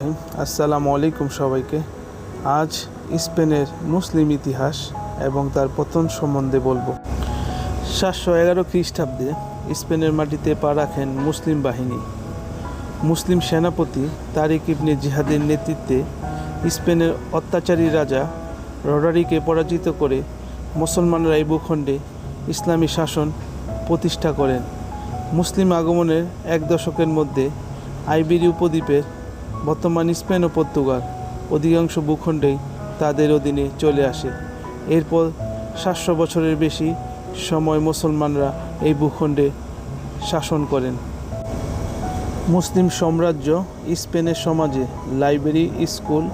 আসসালামু আলাইকুম সবাইকে। আজ স্পেনের মুসলিম ইতিহাস এবং তার পতন সম্বন্ধে বলবো। 711 খ্রিস্টাব্দে স্পেনের মাটিতে পা রাখেন মুসলিম বাহিনী। মুসলিম সেনাপতি তারিক ইবনে জিহাদের নেতৃত্বে স্পেনের অত্যাচারী রাজা রডারিকে পরাজিত করে মুসলমানরা এই ভূখণ্ডে ইসলামী শাসন প্রতিষ্ঠা করেন। মুসলিম আগমনের এক দশকের মধ্যে আইবেরীয় উপদ্বীপের বর্তমান স্পেন ও পর্তুগাল অধিকাংশ ভূখণ্ডেই তাদের অধীনে চলে আসে। এরপর 700 বছরের বেশি সময় মুসলমানরা এই ভূখণ্ডে শাসন করেন। মুসলিম সাম্রাজ্য স্পেনের সমাজে লাইব্রেরি, স্কুল,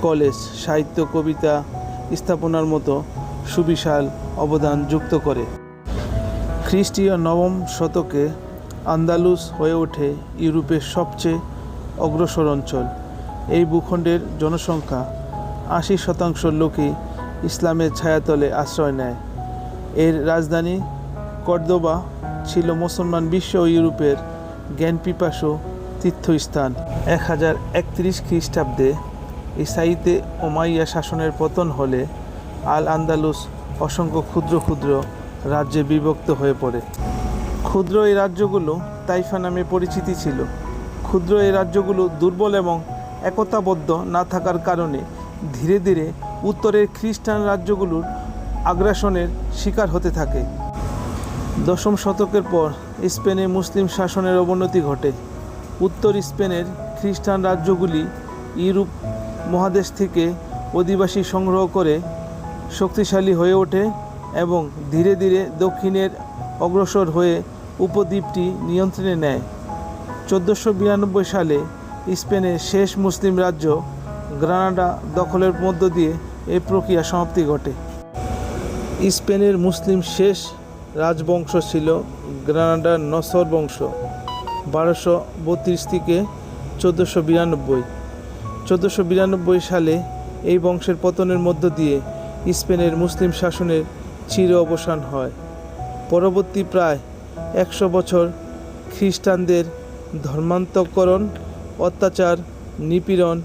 কলেজ, সাহিত্য, কবিতা স্থাপনার মতো সুবিশাল অবদান যুক্ত করে। খ্রিস্টীয় নবম শতকে আন্দালুস হয়ে ওঠে ইউরোপের সবচেয়ে অগ্রসর অঞ্চল। এই ভূখণ্ডের জনসংখ্যা 80% লোকই ইসলামের ছায়াতলে আশ্রয় নেয়। এর রাজধানী কর্দোবা ছিল মুসলমান বিশ্ব ও ইউরোপের জ্ঞানপিপাসু তীর্থস্থান। 1031 খ্রিস্টাব্দে ইসাইতে ওমাইয়া শাসনের পতন হলে আল আন্দালুস অসংখ্য ক্ষুদ্র ক্ষুদ্র রাজ্যে বিভক্ত হয়ে পড়ে। ক্ষুদ্র এই রাজ্যগুলো তাইফা নামে পরিচিতি ছিল। ক্ষুদ্র এই রাজ্যগুলো দুর্বল এবং একতাবদ্ধ না থাকার কারণে ধীরে ধীরে উত্তরের খ্রিস্টান রাজ্যগুলোর আগ্রাসনের শিকার হতে থাকে। 10ম শতকের পর স্পেনে মুসলিম শাসনের অবনতি ঘটে। উত্তর স্পেনের খ্রিস্টান রাজ্যগুলি ইউরোপ মহাদেশ থেকে অধিবাসী সংগ্রহ করে শক্তিশালী হয়ে ওঠে এবং ধীরে ধীরে দক্ষিণের অগ্রসর হয়ে উপদ্বীপটি নিয়ন্ত্রণে নেয়। 1492 সালে স্পেনের শেষ মুসলিম রাজ্য গ্রানাডা দখলের মধ্য দিয়ে এই প্রক্রিয়া সমাপ্তি ঘটে। স্পেনের মুসলিম শেষ রাজবংশ ছিল গ্রানাডার নসর বংশ। 1232 থেকে 1492। 1492 সালে এই বংশের পতনের মধ্য দিয়ে স্পেনের মুসলিম শাসনের চির অবসান হয়। পরবর্তী প্রায় 100 বছর খ্রিস্টানদের ধর্মান্তকরণ, অত্যাচার, নিপীড়ন,